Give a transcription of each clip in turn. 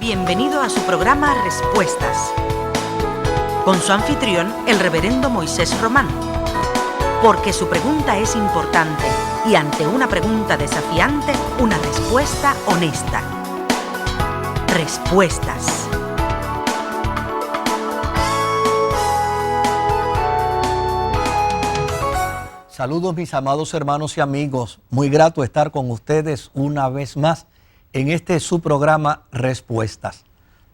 Bienvenido a su programa Respuestas, con su anfitrión, el reverendo Moisés Román. Porque su pregunta es importante y ante una pregunta desafiante, una respuesta honesta. Respuestas. Saludos mis amados hermanos y amigos, muy grato estar con ustedes una vez más en este su programa Respuestas.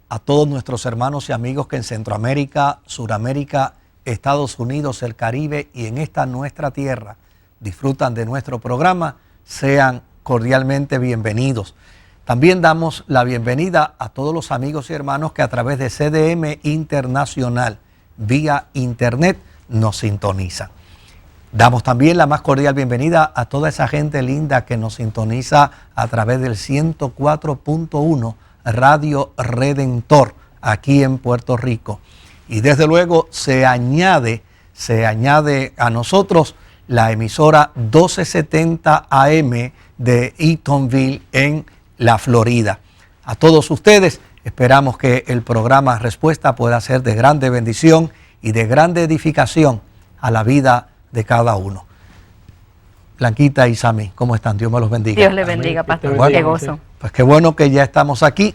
A todos nuestros hermanos y amigos que en Centroamérica, Suramérica, Estados Unidos, el Caribe y en esta nuestra tierra disfrutan de nuestro programa, sean cordialmente bienvenidos. También damos la bienvenida a todos los amigos y hermanos que a través de CDM Internacional, vía internet, nos sintonizan. Damos también la más cordial bienvenida a toda esa gente linda que nos sintoniza a través del 104.1 Radio Redentor aquí en Puerto Rico. Y desde luego se añade a nosotros la emisora 1270 AM de Eatonville en la Florida. A todos ustedes esperamos que el programa Respuesta pueda ser de grande bendición y de grande edificación a la vida de cada uno. Blanquita y Sammy, ¿cómo están? Dios me los bendiga. Dios le bendiga, pastor. Bueno, qué gozo. Pues qué bueno que ya estamos aquí.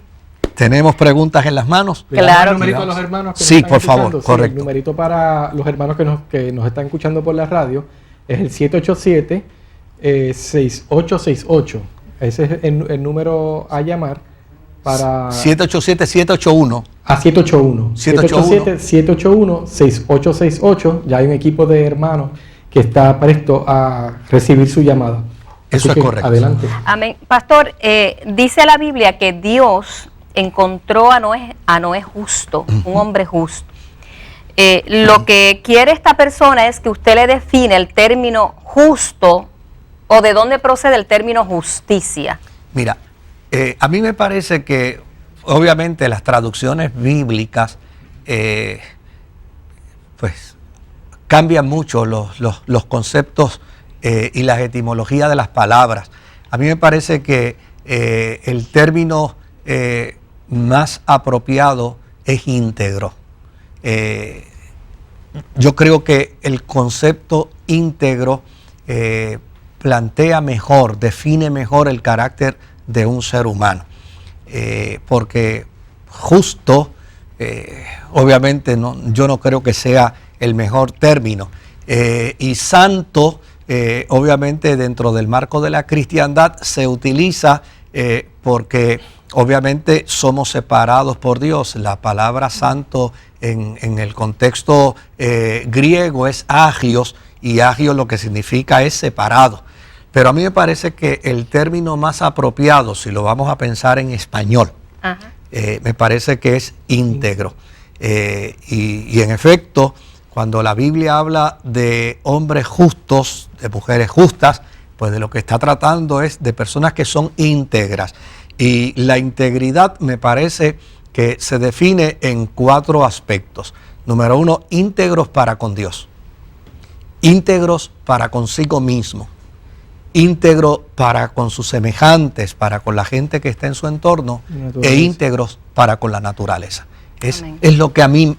Tenemos preguntas en las manos. Claro. El numerito a los hermanos que sí, nos están por favor, escuchando. correcto. Sí, el numerito para los hermanos que nos están escuchando por la radio es el 787-6868. Ese es el número a llamar para... 787-781. A 781. 787-781-6868. Ya hay un equipo de hermanos que está presto a recibir su llamada. Eso es correcto. Adelante. Amén. Pastor, dice la Biblia que Dios encontró a Noé justo, un hombre justo. Lo que quiere esta persona es que usted le define el término justo o de dónde procede el término justicia. Mira, a mí me parece que obviamente las traducciones bíblicas pues cambian mucho los conceptos y las etimologías de las palabras. A mí me parece que el término más apropiado es íntegro. Yo creo que el concepto íntegro plantea mejor, define mejor el carácter de un ser humano. Porque justo, obviamente yo no creo que sea el mejor término. Y santo, obviamente dentro del marco de la cristiandad se utiliza porque obviamente somos separados por Dios. La palabra santo en el contexto griego es agios, y agios lo que significa es separado. Pero a mí me parece que el término más apropiado, si lo vamos a pensar en español, me parece que es íntegro. Y en efecto, cuando la Biblia habla de hombres justos, de mujeres justas, pues de lo que está tratando es de personas que son íntegras. Y la integridad me parece que se define en 4 aspectos. Número 1, íntegros para con Dios, íntegros para consigo mismo, íntegro para con sus semejantes, para con la gente que está en su entorno, e íntegros para con la naturaleza. Es lo que a mí,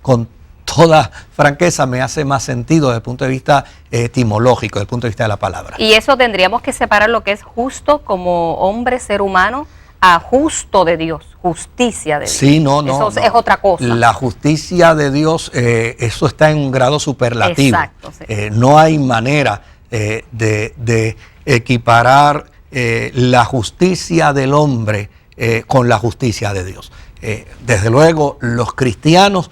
con toda franqueza, me hace más sentido desde el punto de vista etimológico, desde el punto de vista de la palabra. Y eso tendríamos que separar lo que es justo como hombre, ser humano, a justo de Dios, justicia de Dios. Sí, no. Eso es otra cosa. La justicia de Dios, eso está en un grado superlativo. Exacto, sí. No hay manera de equiparar la justicia del hombre con la justicia de Dios. Desde luego, los cristianos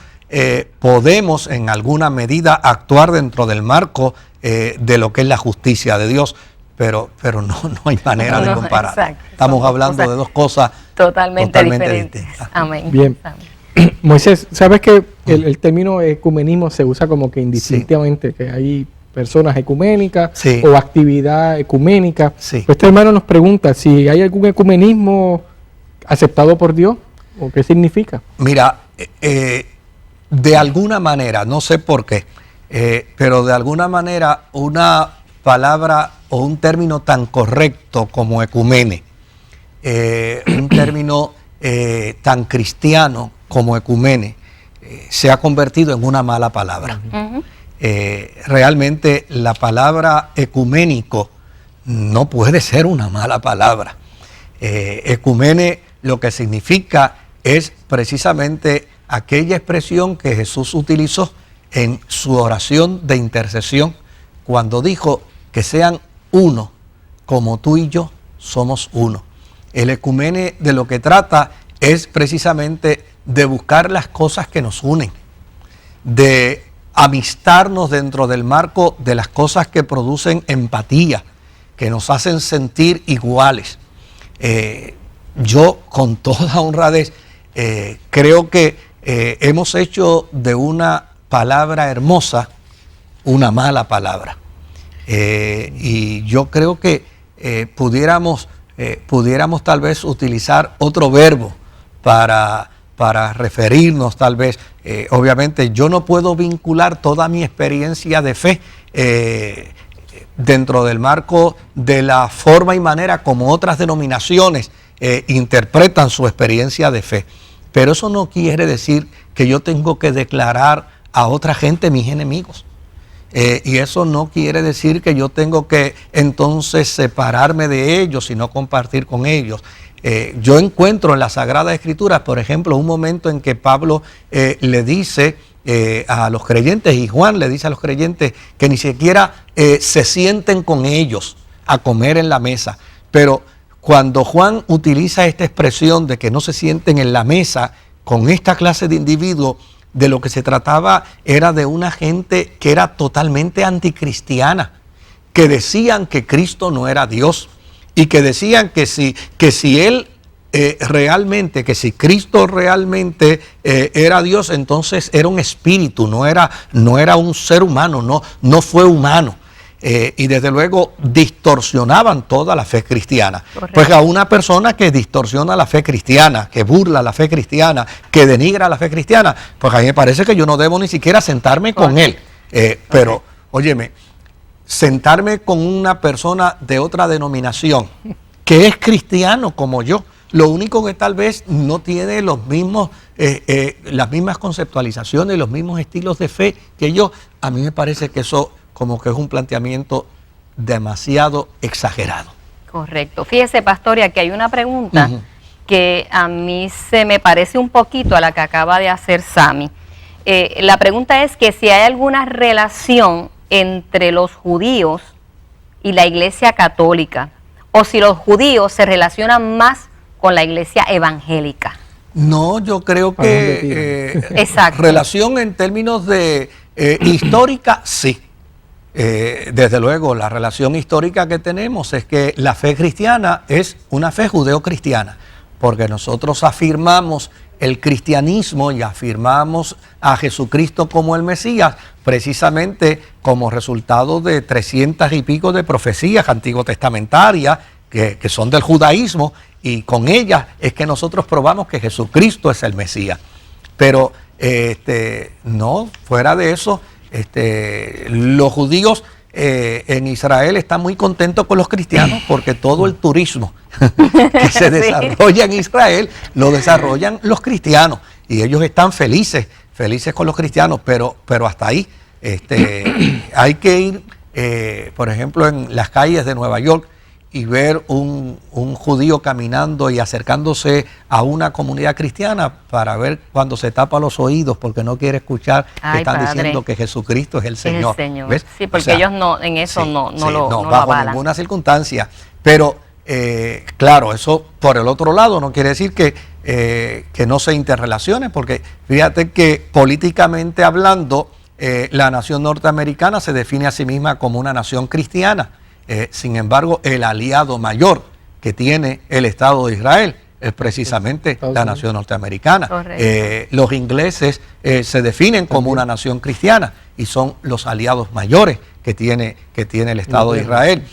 podemos en alguna medida actuar dentro del marco de lo que es la justicia de Dios, pero no hay manera de comparar. Exacto. Estamos hablando de dos cosas totalmente diferentes. distintas. Amén. Bien. Amén. Moisés, ¿sabes que el término ecumenismo se usa como que indistintamente, que hay personas ecuménicas o actividad ecuménica? Sí. Pues este hermano nos pregunta si hay algún ecumenismo aceptado por Dios o qué significa. Mira, de alguna manera, no sé por qué, pero de alguna manera una palabra o un término tan correcto como ecumene, un término tan cristiano como ecumene se ha convertido en una mala palabra. Realmente la palabra ecuménico no puede ser una mala palabra. Ecumene lo que significa es precisamente aquella expresión que Jesús utilizó en su oración de intercesión cuando dijo que sean uno como tú y yo somos uno. El ecumene de lo que trata es precisamente de buscar las cosas que nos unen, de amistarnos dentro del marco de las cosas que producen empatía, que nos hacen sentir iguales. Yo, con toda honradez, creo que hemos hecho de una palabra hermosa una mala palabra. Y yo creo que pudiéramos tal vez utilizar otro verbo para referirnos tal vez. Obviamente yo no puedo vincular toda mi experiencia de fe dentro del marco de la forma y manera como otras denominaciones interpretan su experiencia de fe. Pero eso no quiere decir que yo tengo que declarar a otra gente mis enemigos. Y eso no quiere decir que yo tengo que entonces separarme de ellos y no compartir con ellos. Yo encuentro en la Sagrada Escritura, por ejemplo, un momento en que Pablo le dice a los creyentes, y Juan le dice a los creyentes que ni siquiera se sienten con ellos a comer en la mesa. Pero cuando Juan utiliza esta expresión de que no se sienten en la mesa con esta clase de individuos, de lo que se trataba era de una gente que era totalmente anticristiana, que decían que Cristo no era Dios y que decían que si Cristo realmente era Dios, entonces era un espíritu, no era un ser humano, no fue humano. Y desde luego distorsionaban toda la fe cristiana. Correcto. Pues a una persona que distorsiona la fe cristiana, que burla la fe cristiana, que denigra la fe cristiana, pues a mí me parece que yo no debo ni siquiera sentarme con él. Pero, óyeme, sentarme con una persona de otra denominación que es cristiano como yo, lo único que tal vez no tiene las mismas conceptualizaciones, los mismos estilos de fe que yo, a mí me parece que eso como que es un planteamiento demasiado exagerado. Correcto. Fíjese, pastor, aquí hay una pregunta que a mí se me parece un poquito a la que acaba de hacer Sammy. La pregunta es que si hay alguna relación entre los judíos y la Iglesia Católica, o si los judíos se relacionan más con la Iglesia evangélica. No, yo creo que relación en términos de histórica, sí. Desde luego, la relación histórica que tenemos es que la fe cristiana es una fe judeocristiana, porque nosotros afirmamos el cristianismo y afirmamos a Jesucristo como el Mesías, precisamente como resultado de 300 y pico de profecías antiguo testamentarias que son del judaísmo, y con ellas es que nosotros probamos que Jesucristo es el Mesías. Pero no, fuera de eso, los judíos en Israel están muy contentos con los cristianos porque todo el turismo que se desarrolla en Israel lo desarrollan los cristianos y ellos están felices con los cristianos, pero hasta ahí. Hay que ir, por ejemplo, en las calles de Nueva York y ver un judío caminando y acercándose a una comunidad cristiana para ver cuando se tapa los oídos porque no quiere escuchar que están diciendo que Jesucristo es el Señor. ¿Ves? Sí, porque ellos no, en eso no lo bajo avalan. Ninguna circunstancia. Pero, claro, eso por el otro lado no quiere decir que no se interrelacione, porque fíjate que políticamente hablando, la nación norteamericana se define a sí misma como una nación cristiana. Sin embargo, el aliado mayor que tiene el Estado de Israel es precisamente la nación norteamericana. Los ingleses se definen como una nación cristiana y son los aliados mayores que tiene el Estado de Israel.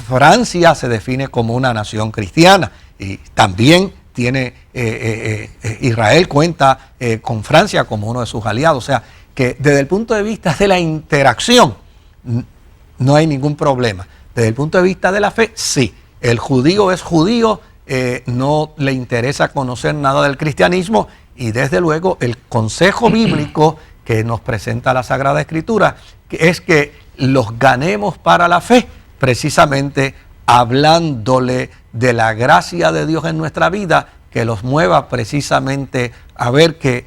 Francia se define como una nación cristiana y también tiene Israel cuenta con Francia como uno de sus aliados. O sea, que desde el punto de vista de la interacción no hay ningún problema. Desde el punto de vista de la fe, sí. El judío es judío no le interesa conocer nada del cristianismo, y desde luego el consejo bíblico que nos presenta la Sagrada Escritura es que los ganemos para la fe, precisamente hablándole de la gracia de Dios en nuestra vida, que los mueva precisamente a ver que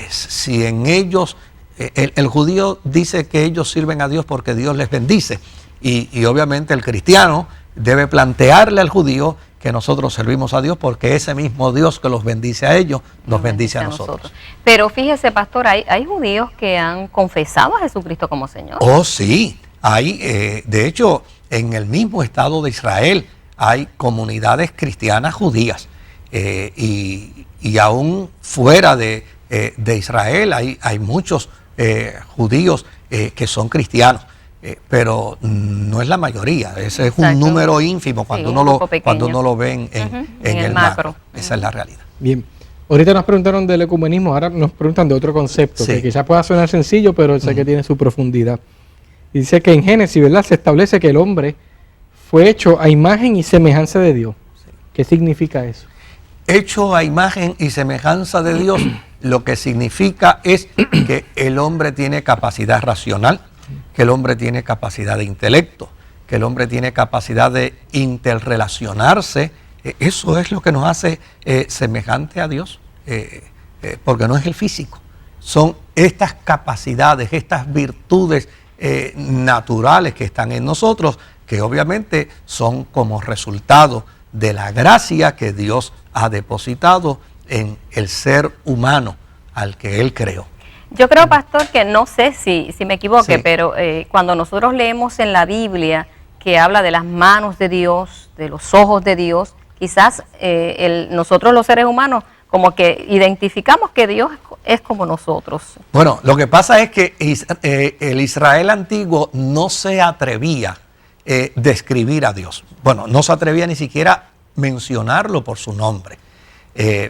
si en ellos, el judío dice que ellos sirven a Dios porque Dios les bendice, y obviamente el cristiano debe plantearle al judío que nosotros servimos a Dios porque ese mismo Dios que los bendice a ellos, nos bendice a nosotros. Pero fíjese, pastor, hay judíos que han confesado a Jesucristo como Señor. Oh, sí. Hay, de hecho, en el mismo Estado de Israel hay comunidades cristianas judías. Y aún fuera de Israel hay muchos judíos que son cristianos. Pero no es la mayoría, ese es un número ínfimo cuando, cuando uno lo ve en el macro. Esa es la realidad. Bien, ahorita nos preguntaron del ecumenismo, ahora nos preguntan de otro concepto, que quizás pueda sonar sencillo, pero sé que tiene su profundidad. Dice que en Génesis, ¿verdad?, se establece que el hombre fue hecho a imagen y semejanza de Dios. ¿Qué significa eso? Hecho a imagen y semejanza de Dios, lo que significa es que el hombre tiene capacidad racional, que el hombre tiene capacidad de intelecto, que el hombre tiene capacidad de interrelacionarse. Eso es lo que nos hace semejante a Dios, porque no es el físico. Son estas capacidades, estas virtudes naturales que están en nosotros, que obviamente son como resultado de la gracia que Dios ha depositado en el ser humano al que Él creó. Yo creo, pastor, que no sé si me equivoque, pero cuando nosotros leemos en la Biblia que habla de las manos de Dios, de los ojos de Dios, quizás nosotros los seres humanos como que identificamos que Dios es como nosotros. Bueno, lo que pasa es que el Israel antiguo no se atrevía a describir a Dios. Bueno, no se atrevía ni siquiera a mencionarlo por su nombre.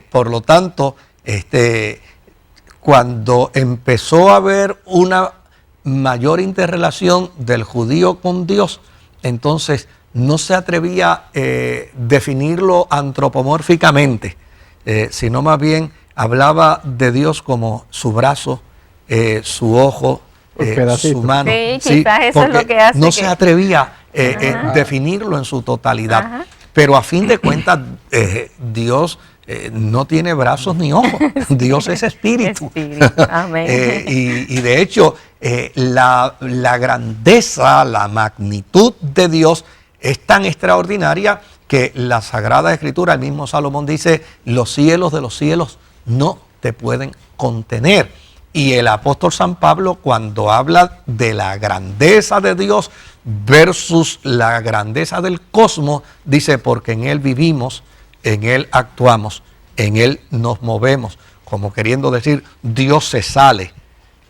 Por lo tanto, cuando empezó a haber una mayor interrelación del judío con Dios, entonces no se atrevía a definirlo antropomórficamente, sino más bien hablaba de Dios como su brazo, su ojo, su mano. Sí, quizás eso es lo que hace. No se atrevía a definirlo en su totalidad. Ajá. Pero a fin de cuentas, Dios no tiene brazos ni ojos. Dios es espíritu. Amén. Y de hecho, la grandeza, la magnitud de Dios es tan extraordinaria que la Sagrada Escritura, el mismo Salomón dice, los cielos de los cielos no te pueden contener. Y el apóstol San Pablo, cuando habla de la grandeza de Dios versus la grandeza del cosmos, dice, porque en Él vivimos, en Él actuamos, en Él nos movemos, como queriendo decir, Dios se sale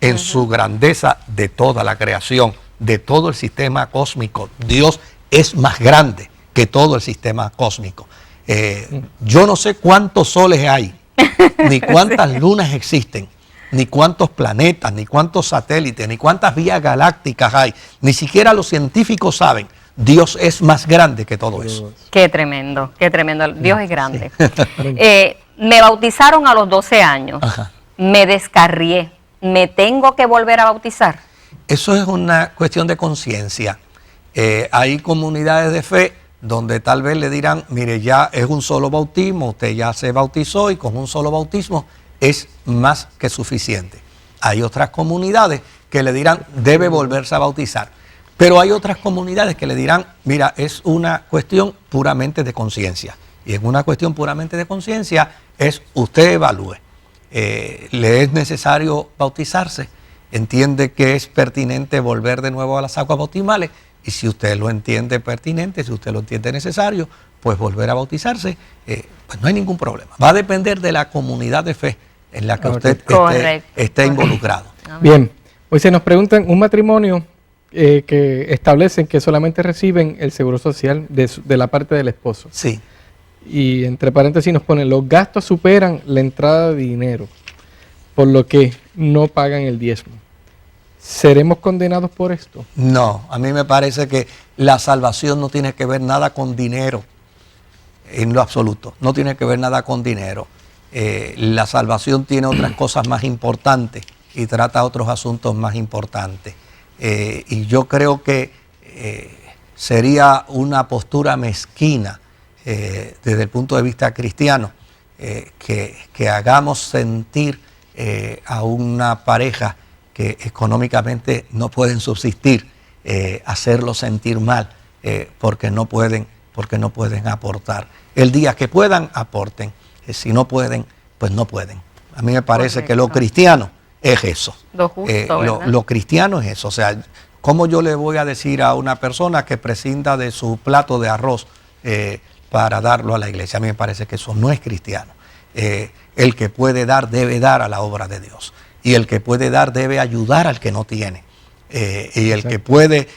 en su grandeza de toda la creación, de todo el sistema cósmico. Dios es más grande que todo el sistema cósmico. Yo no sé cuántos soles hay, ni cuántas lunas existen, ni cuántos planetas, ni cuántos satélites, ni cuántas vías galácticas hay. Ni siquiera los científicos saben. Dios es más grande que todo eso. Qué tremendo, qué tremendo. Dios es grande. Sí. Me bautizaron a los 12 años. Ajá. Me descarrié. ¿Me tengo que volver a bautizar? Eso es una cuestión de conciencia. Hay comunidades de fe donde tal vez le dirán, mire, ya es un solo bautismo, usted ya se bautizó y con un solo bautismo es más que suficiente. Hay otras comunidades que le dirán, debe volverse a bautizar. Pero hay otras comunidades que le dirán, mira, es una cuestión puramente de conciencia. Y en una cuestión puramente de conciencia es, usted evalúe. ¿Le es necesario bautizarse? ¿Entiende que es pertinente volver de nuevo a las aguas bautismales? Y si usted lo entiende pertinente, si usted lo entiende necesario, pues volver a bautizarse, pues no hay ningún problema. Va a depender de la comunidad de fe en la que usted esté involucrado. Bien, hoy se nos preguntan un matrimonio que establecen que solamente reciben el seguro social de la parte del esposo. Sí. Y entre paréntesis nos ponen, los gastos superan la entrada de dinero, por lo que no pagan el diezmo. ¿Seremos condenados por esto? No, a mí me parece que la salvación no tiene que ver nada con dinero. en lo absoluto. No tiene que ver nada con dinero. La salvación tiene otras cosas más importantes y trata otros asuntos más importantes. Y yo creo que sería una postura mezquina desde el punto de vista cristiano que hagamos sentir a una pareja que económicamente no pueden subsistir, hacerlo sentir mal porque no pueden aportar. El día que puedan, aporten. Si no pueden, pues no pueden. A mí me parece Correcto. que lo cristiano es eso. Lo justo, ¿verdad? Lo cristiano es eso. O sea, ¿cómo yo le voy a decir a una persona que prescinda de su plato de arroz para darlo a la iglesia? A mí me parece que eso no es cristiano. El que puede dar debe dar a la obra de Dios. Y el que puede dar debe ayudar al que no tiene. Y el que puede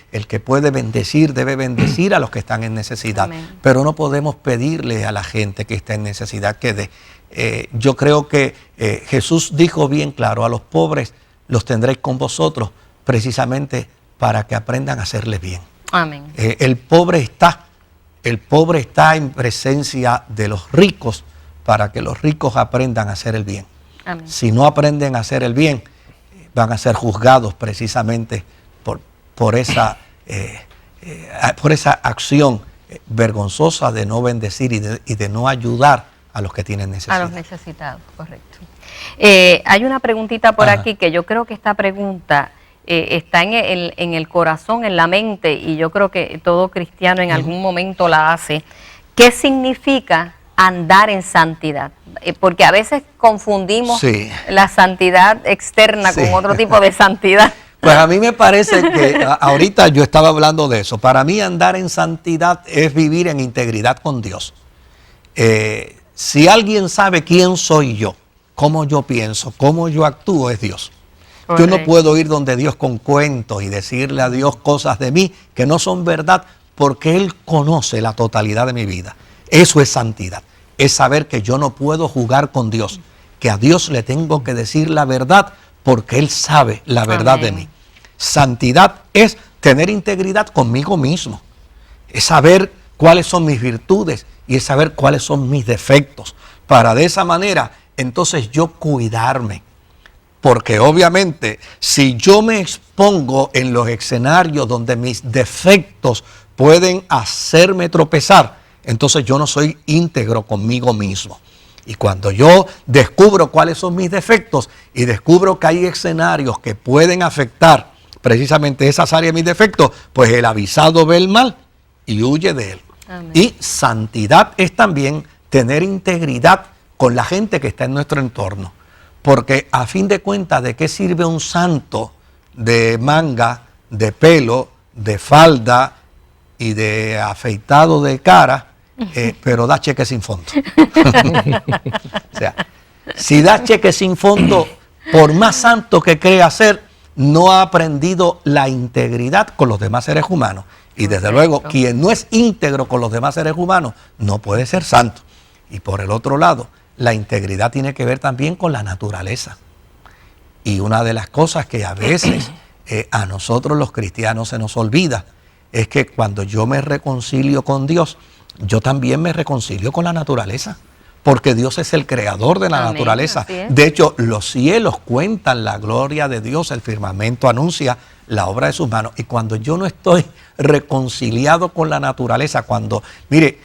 bendecir debe bendecir a los que están en necesidad. Amén. Pero no podemos pedirle a la gente que está en necesidad que dé. Yo creo que Jesús dijo bien claro: a los pobres los tendréis con vosotros, precisamente para que aprendan a hacerles bien. Amén. El pobre está en presencia de los ricos para que los ricos aprendan a hacer el bien. Amén. Si no aprenden a hacer el bien, van a ser juzgados precisamente por esa acción vergonzosa de no bendecir y de no ayudar a los que tienen necesidad. A los necesitados, correcto. Hay una preguntita por aquí que yo creo que esta pregunta está en el corazón, en la mente, y yo creo que todo cristiano en algún momento la hace. ¿Qué significa andar en santidad? Porque a veces confundimos la santidad externa con otro tipo de santidad. Pues a mí me parece que ahorita yo estaba hablando de eso. Para mí andar en santidad es vivir en integridad con Dios. Si alguien sabe quién soy yo, cómo yo pienso, cómo yo actúo, es Dios. Correcto. Yo no puedo ir donde Dios con cuentos y decirle a Dios cosas de mí que no son verdad, porque Él conoce la totalidad de mi vida. Eso es santidad. Es saber que yo no puedo jugar con Dios, que a Dios le tengo que decir la verdad porque Él sabe la verdad de mí. Santidad es tener integridad conmigo mismo, es saber cuáles son mis virtudes y es saber cuáles son mis defectos, para de esa manera entonces yo cuidarme. Porque obviamente si yo me expongo en los escenarios donde mis defectos pueden hacerme tropezar, entonces yo no soy íntegro conmigo mismo. Y cuando yo descubro cuáles son mis defectos y descubro que hay escenarios que pueden afectar precisamente esas áreas de mis defectos, pues el avisado ve el mal y huye de él. Amén. Y santidad es también tener integridad con la gente que está en nuestro entorno. Porque a fin de cuentas, ¿de qué sirve un santo de manga, de pelo, de falda y de afeitado de cara, pero da cheque sin fondo? O sea, si da cheque sin fondo, por más santo que crea ser, no ha aprendido la integridad con los demás seres humanos. Y desde luego, quien no es íntegro con los demás seres humanos no puede ser santo. Y por el otro lado, la integridad tiene que ver también con la naturaleza. Y una de las cosas que a veces a nosotros los cristianos se nos olvida es que cuando yo me reconcilio con Dios, yo también me reconcilio con la naturaleza. Porque Dios es el creador de la Amén, naturaleza. así es. De hecho, los cielos cuentan la gloria de Dios, el firmamento anuncia la obra de sus manos. Y cuando yo no estoy reconciliado con la naturaleza, mire,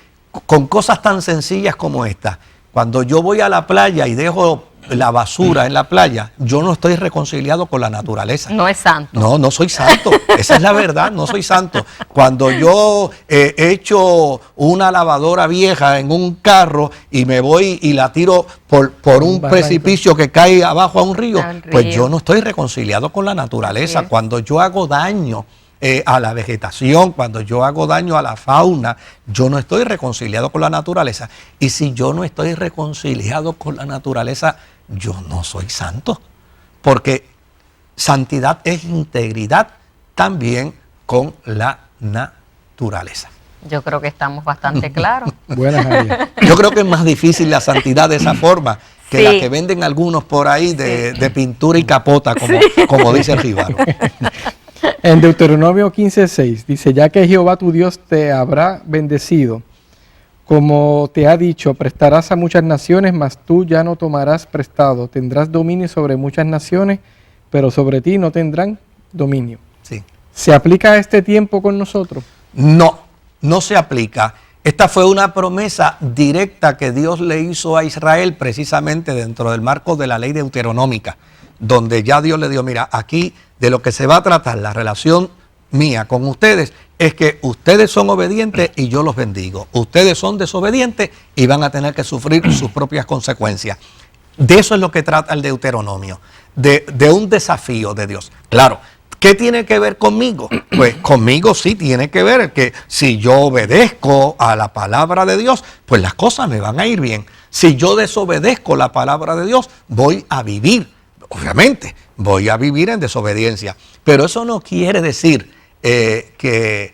con cosas tan sencillas como esta, cuando yo voy a la playa y dejo la basura en la playa, yo no estoy reconciliado con la naturaleza. No es santo. No soy santo. Esa es la verdad, no soy santo. Cuando yo echo una lavadora vieja en un carro y me voy y la tiro por un precipicio que cae abajo a un río, pues yo no estoy reconciliado con la naturaleza. Cuando yo hago daño a la vegetación, cuando yo hago daño a la fauna, yo no estoy reconciliado con la naturaleza. Y si yo no estoy reconciliado con la naturaleza, yo no soy santo. Porque santidad es integridad también con la naturaleza. Yo creo que estamos bastante claros. Buenas, Javier. Yo creo que es más difícil la santidad de esa forma que Sí. la que venden algunos por ahí de pintura y capota, como dice el jíbaro. En Deuteronomio 15:6 dice: ya que Jehová tu Dios te habrá bendecido, como te ha dicho, prestarás a muchas naciones, mas tú ya no tomarás prestado. Tendrás dominio sobre muchas naciones, pero sobre ti no tendrán dominio. Sí. ¿Se aplica a este tiempo con nosotros? No, no se aplica. Esta fue una promesa directa que Dios le hizo a Israel precisamente dentro del marco de la ley deuteronómica, donde ya Dios le dio, mira, aquí de lo que se va a tratar la relación mía con ustedes es que ustedes son obedientes y yo los bendigo. Ustedes son desobedientes y van a tener que sufrir sus propias consecuencias. De eso es lo que trata el Deuteronomio, de un desafío de Dios. Claro, ¿qué tiene que ver conmigo? Pues conmigo sí tiene que ver que si yo obedezco a la palabra de Dios, pues las cosas me van a ir bien. Si yo desobedezco la palabra de Dios, voy a vivir, obviamente, voy a vivir en desobediencia. Pero eso no quiere decir que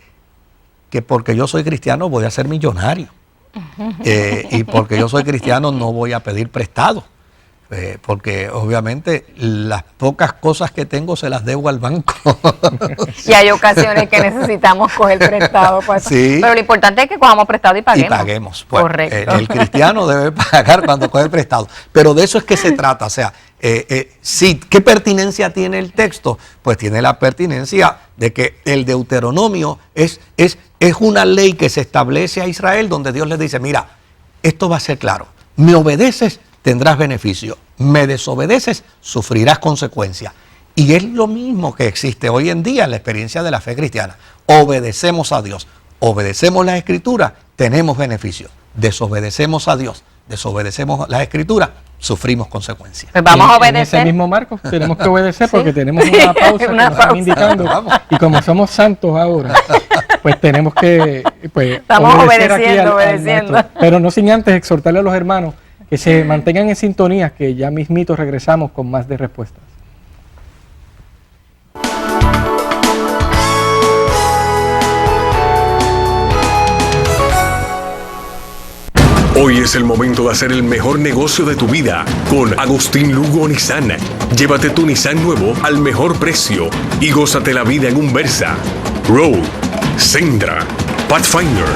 porque yo soy cristiano voy a ser millonario. Y porque yo soy cristiano no voy a pedir prestado. Porque obviamente las pocas cosas que tengo se las debo al banco. Y hay ocasiones que necesitamos coger prestado. Pues. Sí. Pero lo importante es que cojamos prestado y paguemos. Y paguemos. Pues, correcto. El cristiano debe pagar cuando coge prestado. Pero de eso es que se trata. O sea, sí, ¿qué pertinencia tiene el texto? Pues tiene la pertinencia de que el Deuteronomio es una ley que se establece a Israel donde Dios les dice, mira, esto va a ser claro. Me obedeces, tendrás beneficio. Me desobedeces, sufrirás consecuencias. Y es lo mismo que existe hoy en día en la experiencia de la fe cristiana. Obedecemos a Dios, obedecemos las Escrituras, tenemos beneficio. Desobedecemos a Dios, desobedecemos las Escrituras, sufrimos consecuencias. Pues vamos a obedecer. En ese mismo marco tenemos que obedecer porque Sí. tenemos una pausa Una que nos están pausa. indicando. Vamos. Y como somos santos ahora, pues tenemos que Estamos obedecer aquí obedeciendo, al obedeciendo. maestro. Pero no sin antes exhortarle a los hermanos que se mantengan en sintonía, que ya mismito regresamos con más de respuestas. Hoy es el momento de hacer el mejor negocio de tu vida con Agustín Lugo Nissan. Llévate tu Nissan nuevo al mejor precio y gózate la vida en un Versa, Rogue, Sendra, Pathfinder,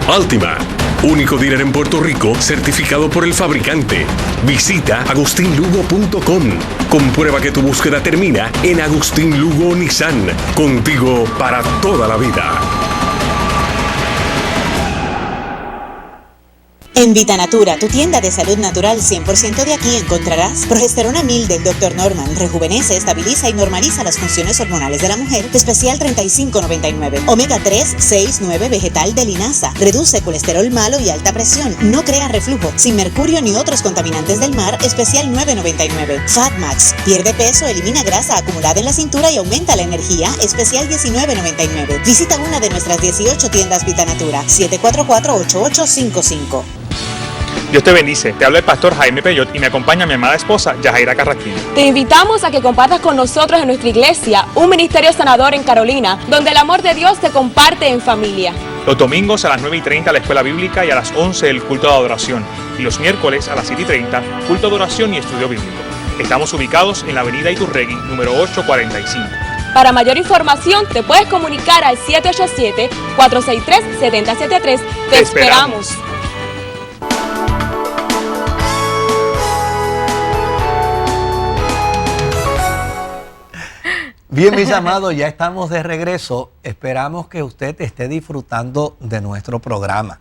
Altima. Único dealer en Puerto Rico certificado por el fabricante. Visita agustinlugo.com. Comprueba que tu búsqueda termina en Agustín Lugo Nissan. Contigo para toda la vida. En Vitanatura, tu tienda de salud natural 100% de aquí, encontrarás progesterona 1000 del Dr. Norman. Rejuvenece, estabiliza y normaliza las funciones hormonales de la mujer. Especial $35.99. Omega 3, 6, 9 vegetal de linaza. Reduce colesterol malo y alta presión. No crea reflujo. Sin mercurio ni otros contaminantes del mar. Especial $9.99. Fat Max. Pierde peso, elimina grasa acumulada en la cintura y aumenta la energía. Especial $19.99. Visita una de nuestras 18 tiendas Vitanatura. 744-8855. Dios te bendice, te habla el pastor Jaime Peyot y me acompaña mi amada esposa Yajaira Carraquillo. Te invitamos a que compartas con nosotros en nuestra iglesia un ministerio sanador en Carolina, donde el amor de Dios se comparte en familia. Los domingos a las 9:30 la escuela bíblica y a las 11 el culto de adoración. Y los miércoles a las 7:30 culto de adoración y estudio bíblico. Estamos ubicados en la avenida Iturregui, número 845. Para mayor información te puedes comunicar al 787-463-7073. ¡Te esperamos! Bien, mis amados, ya estamos de regreso. Esperamos que usted esté disfrutando de nuestro programa.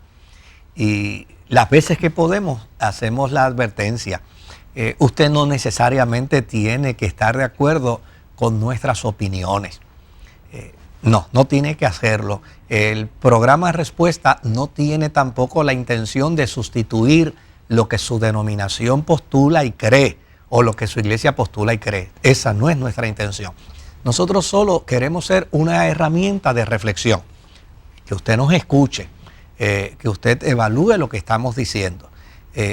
Y las veces que podemos, hacemos la advertencia. Usted no necesariamente tiene que estar de acuerdo con nuestras opiniones. No tiene que hacerlo. El programa Respuesta no tiene tampoco la intención de sustituir lo que su denominación postula y cree, o lo que su iglesia postula y cree. Esa no es nuestra intención. Nosotros solo queremos ser una herramienta de reflexión, que usted nos escuche, que usted evalúe lo que estamos diciendo.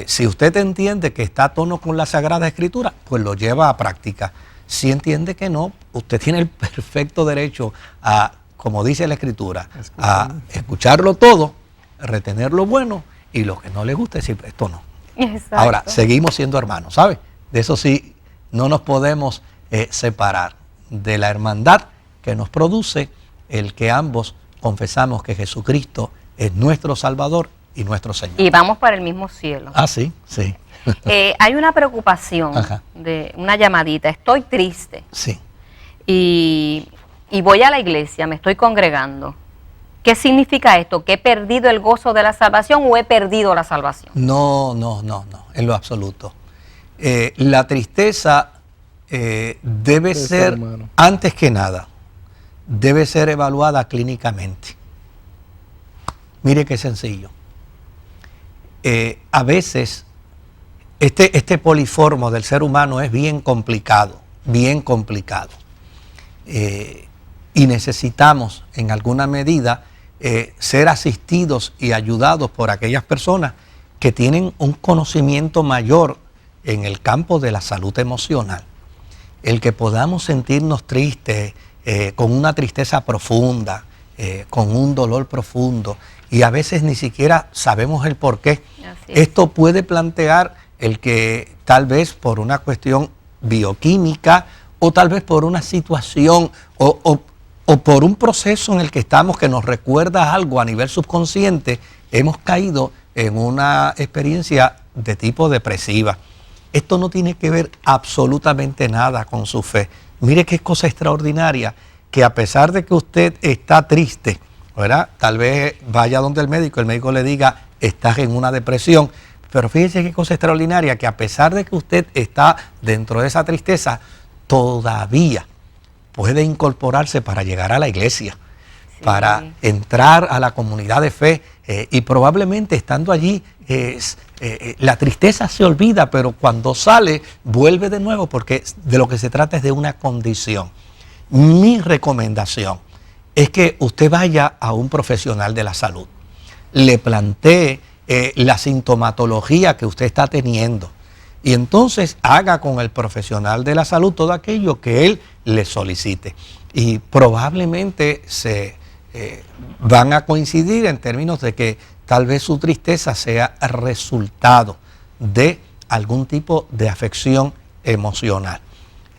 Si usted entiende que está a tono con la Sagrada Escritura, pues lo lleva a práctica. Si entiende que no, usted tiene el perfecto derecho a, como dice la Escritura, a escucharlo todo, retener lo bueno y lo que no le gusta decir, esto no. Exacto. Ahora, seguimos siendo hermanos, ¿sabe? De eso sí, no nos podemos separar de la hermandad que nos produce el que ambos confesamos que Jesucristo es nuestro Salvador y nuestro Señor. Y vamos para el mismo cielo. Ah, sí, sí. Hay una preocupación, Ajá. de una llamadita. Estoy triste Sí. y voy a la iglesia, me estoy congregando. ¿Qué significa esto? ¿Que he perdido el gozo de la salvación o he perdido la salvación? No, en lo absoluto. La tristeza debe ser, humano. antes que nada, debe ser evaluada clínicamente. Mire qué sencillo. A veces, este poliformo del ser humano es bien complicado. Y necesitamos, en alguna medida, ser asistidos y ayudados por aquellas personas que tienen un conocimiento mayor en el campo de la salud emocional. El que podamos sentirnos tristes, con una tristeza profunda, con un dolor profundo, y a veces ni siquiera sabemos el por qué. Esto puede plantear el que tal vez por una cuestión bioquímica o tal vez por una situación o por un proceso en el que estamos que nos recuerda algo a nivel subconsciente, hemos caído en una experiencia de tipo depresiva. Esto no tiene que ver absolutamente nada con su fe. Mire qué cosa extraordinaria, que a pesar de que usted está triste, ¿verdad? Tal vez vaya donde el médico le diga, estás en una depresión, pero fíjese qué cosa extraordinaria, que a pesar de que usted está dentro de esa tristeza, todavía puede incorporarse para llegar a la iglesia, para entrar a la comunidad de fe, y probablemente estando allí, la tristeza se olvida, pero cuando sale, vuelve de nuevo, porque de lo que se trata es de una condición. Mi recomendación es que usted vaya a un profesional de la salud, le plantee la sintomatología que usted está teniendo, y entonces haga con el profesional de la salud todo aquello que él le solicite. Y probablemente se van a coincidir en términos de que tal vez su tristeza sea resultado de algún tipo de afección emocional.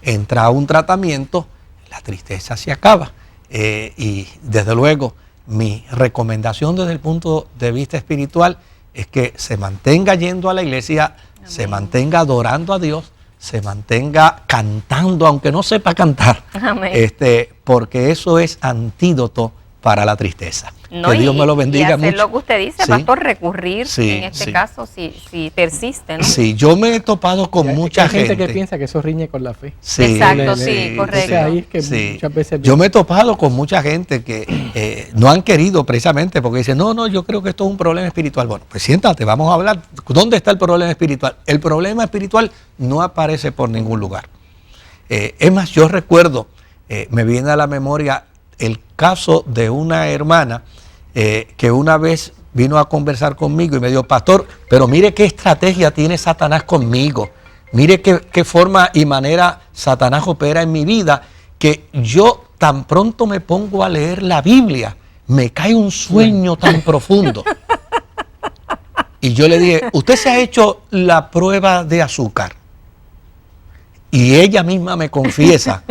Entra a un tratamiento, la tristeza se acaba. Y desde luego, mi recomendación desde el punto de vista espiritual es que se mantenga yendo a la iglesia, se mantenga adorando a Dios, se mantenga cantando, aunque no sepa cantar, porque eso es antídoto para la tristeza. No, que Dios me lo bendiga y hacer mucho. Lo que usted dice, pastor, recurrir en este caso si persiste, ¿no? Sí, yo me he topado con mucha gente que piensa que eso riñe con la fe. Exacto, correcto. Ahí es que muchas veces yo me he topado con mucha gente que no han querido precisamente porque dicen, no, yo creo que esto es un problema espiritual. Bueno, pues siéntate, vamos a hablar. ¿Dónde está el problema espiritual? El problema espiritual no aparece por ningún lugar. Es más, yo recuerdo, me viene a la memoria el caso de una hermana que una vez vino a conversar conmigo y me dijo, pastor, pero mire qué estrategia tiene Satanás conmigo, mire qué forma y manera Satanás opera en mi vida, que yo tan pronto me pongo a leer la Biblia, me cae un sueño tan profundo. Y yo le dije, ¿usted se ha hecho la prueba de azúcar? Y ella misma me confiesa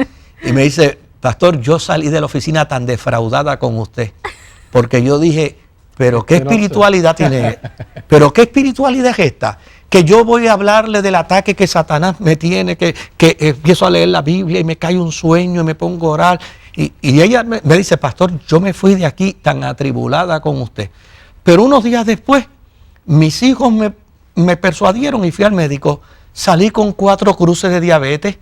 y me dice, pastor, yo salí de la oficina tan defraudada con usted, porque yo dije, pero ¿qué espiritualidad tiene? ¿Pero qué espiritualidad es esta? Que yo voy a hablarle del ataque que Satanás me tiene, que empiezo a leer la Biblia y me cae un sueño y me pongo a orar. Y ella me dice, pastor, yo me fui de aquí tan atribulada con usted. Pero unos días después, mis hijos me persuadieron y fui al médico, salí con 4 cruces de diabetes.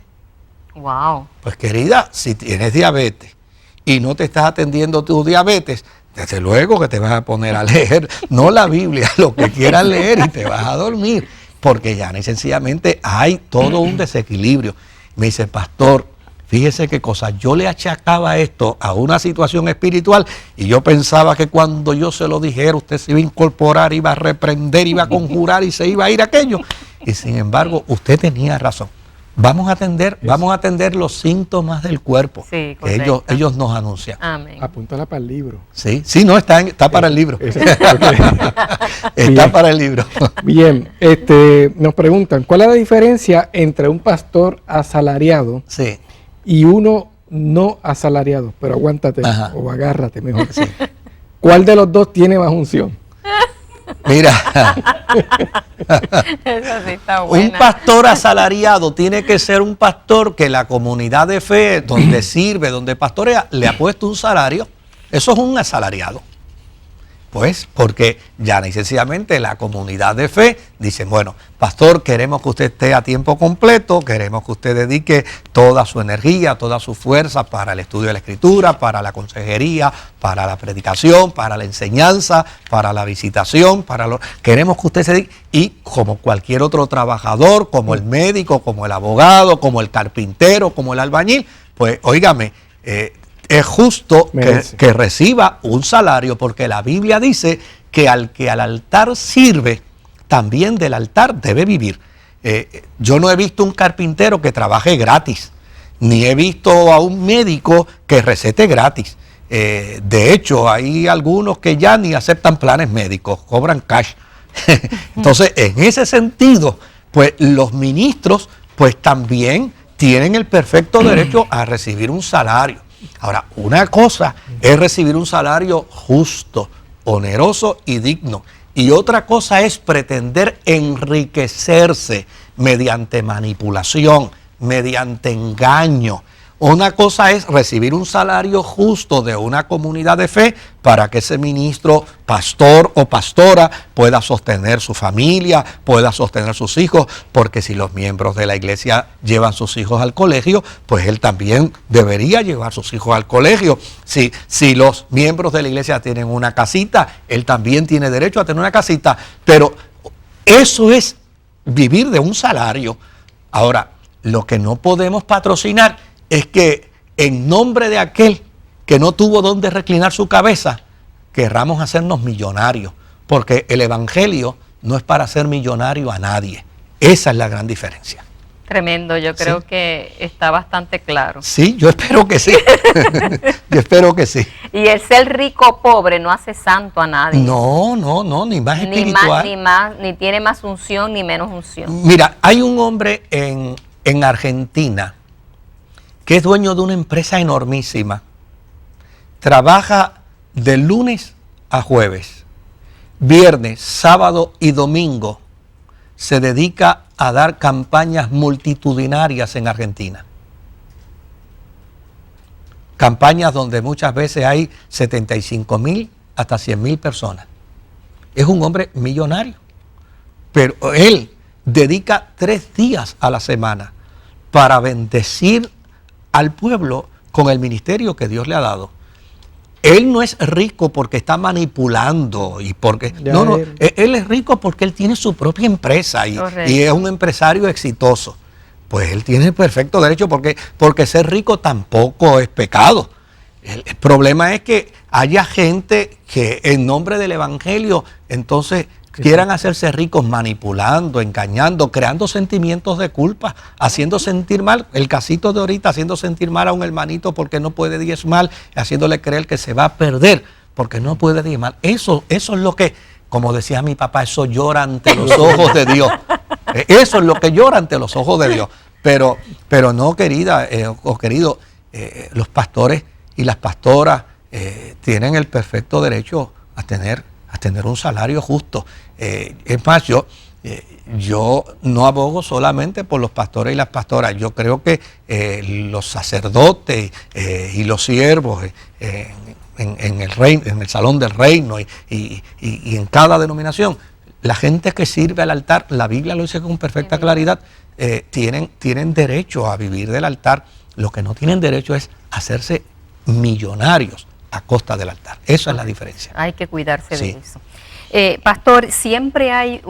Wow. Pues querida, si tienes diabetes y no te estás atendiendo tu diabetes, desde luego que te vas a poner a leer, no la Biblia, lo que quieras leer y te vas a dormir, porque ya sencillamente hay todo un desequilibrio. Me dice, pastor, fíjese qué cosa, yo le achacaba esto a una situación espiritual y yo pensaba que cuando yo se lo dijera usted se iba a incorporar, iba a reprender, iba a conjurar y se iba a ir aquello. Y sin embargo, usted tenía razón. Vamos a atender los síntomas del cuerpo que ellos nos anuncian. Amén. Apúntala para el libro. Sí, no, está para el libro. Está para el libro. Bien, nos preguntan, ¿cuál es la diferencia entre un pastor asalariado y uno no asalariado? Pero aguántate o agárrate mejor. ¿Cuál de los dos tiene más unción? Mira, Esa sí está buena. un pastor asalariado tiene que ser un pastor que la comunidad de fe donde sirve, donde pastorea, le ha puesto un salario. Eso es un asalariado. Pues porque ya y sencillamente la comunidad de fe dice, bueno, pastor, queremos que usted esté a tiempo completo, queremos que usted dedique toda su energía, toda su fuerza para el estudio de la Escritura, para la consejería, para la predicación, para la enseñanza, para la visitación, queremos que usted se dedique, y como cualquier otro trabajador, como el médico, como el abogado, como el carpintero, como el albañil, pues óigame, es justo que reciba un salario, porque la Biblia dice que al altar sirve, también del altar debe vivir. Yo no he visto un carpintero que trabaje gratis, ni he visto a un médico que recete gratis. De hecho, hay algunos que ya ni aceptan planes médicos, cobran cash. Entonces, en ese sentido, pues los ministros pues también tienen el perfecto derecho a recibir un salario. Ahora, una cosa es recibir un salario justo, oneroso y digno. Y otra cosa es pretender enriquecerse mediante manipulación, mediante engaño. Una cosa es recibir un salario justo de una comunidad de fe para que ese ministro, pastor o pastora pueda sostener su familia, pueda sostener sus hijos, porque si los miembros de la iglesia llevan sus hijos al colegio, pues él también debería llevar sus hijos al colegio. Si los miembros de la iglesia tienen una casita, él también tiene derecho a tener una casita, pero eso es vivir de un salario. Ahora, lo que no podemos patrocinar es que en nombre de aquel que no tuvo dónde reclinar su cabeza, querramos hacernos millonarios, porque el evangelio no es para hacer millonario a nadie. Esa es la gran diferencia. Tremendo, yo creo que está bastante claro. Sí, yo espero que sí. Yo espero que sí. Y el ser rico o pobre no hace santo a nadie. No, ni más espiritual. Ni tiene más unción ni menos unción. Mira, hay un hombre en Argentina que es dueño de una empresa enormísima. Trabaja de lunes a jueves, viernes, sábado y domingo. Se dedica a dar campañas multitudinarias en Argentina. Campañas donde muchas veces hay 75,000 hasta 100,000 personas. Es un hombre millonario, pero él dedica 3 días a la semana para bendecir al pueblo con el ministerio que Dios le ha dado. Él no es rico porque está manipulando y porque él es rico porque él tiene su propia empresa y es un empresario exitoso. Pues él tiene el perfecto derecho, porque ser rico tampoco es pecado. El problema es que haya gente que en nombre del evangelio entonces quieran hacerse ricos manipulando, engañando, creando sentimientos de culpa, haciendo sentir mal, el casito de ahorita, haciendo sentir mal a un hermanito porque no puede diezmar, haciéndole creer que se va a perder porque no puede diezmar. Eso es lo que, como decía mi papá, eso llora ante los ojos de Dios. Eso es lo que llora ante los ojos de Dios. Pero no, querida o querido, los pastores y las pastoras tienen el perfecto derecho a tener un salario justo. Es más, yo no abogo solamente por los pastores y las pastoras. Yo creo que los sacerdotes y los siervos en el reino, en el salón del reino y en cada denominación, la gente que sirve al altar, la Biblia lo dice con perfecta claridad, tienen derecho a vivir del altar. Lo que no tienen derecho es hacerse millonarios a costa del altar. Esa es la diferencia. Hay que cuidarse de eso. Pastor, siempre hay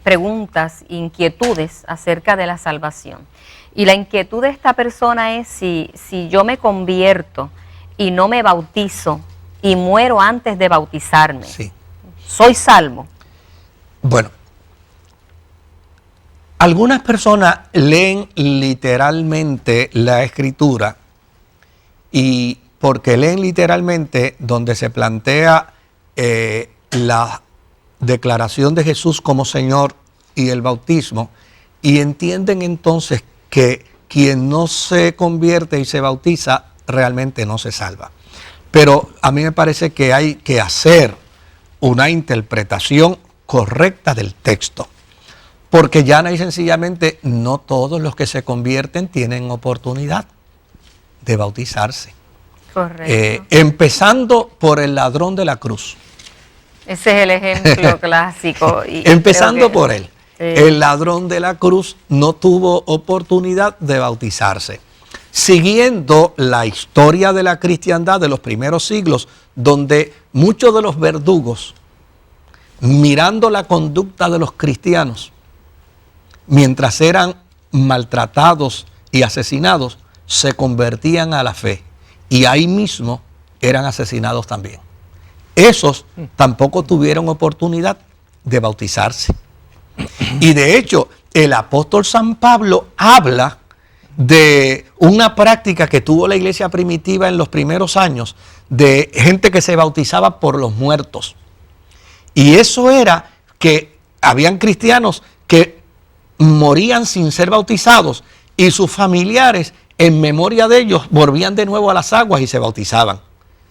preguntas, inquietudes acerca de la salvación. Y la inquietud de esta persona es si yo me convierto y no me bautizo y muero antes de bautizarme, ¿soy salvo? Bueno, algunas personas leen literalmente la Escritura, y porque leen literalmente donde se plantea la declaración de Jesús como Señor y el bautismo, y entienden entonces que quien no se convierte y se bautiza realmente no se salva. Pero a mí me parece que hay que hacer una interpretación correcta del texto. Porque llana y sencillamente no todos los que se convierten tienen oportunidad de bautizarse. Correcto. Empezando por el ladrón de la cruz. Ese es el ejemplo clásico. Y empezando por él. Sí. El ladrón de la cruz no tuvo oportunidad de bautizarse. Siguiendo la historia de la cristiandad de los primeros siglos, donde muchos de los verdugos, mirando la conducta de los cristianos, mientras eran maltratados y asesinados, se convertían a la fe y ahí mismo eran asesinados también. Esos tampoco tuvieron oportunidad de bautizarse. Y de hecho, el apóstol San Pablo habla de una práctica que tuvo la iglesia primitiva en los primeros años, de gente que se bautizaba por los muertos. Y eso era que habían cristianos que morían sin ser bautizados y sus familiares, en memoria de ellos, volvían de nuevo a las aguas y se bautizaban.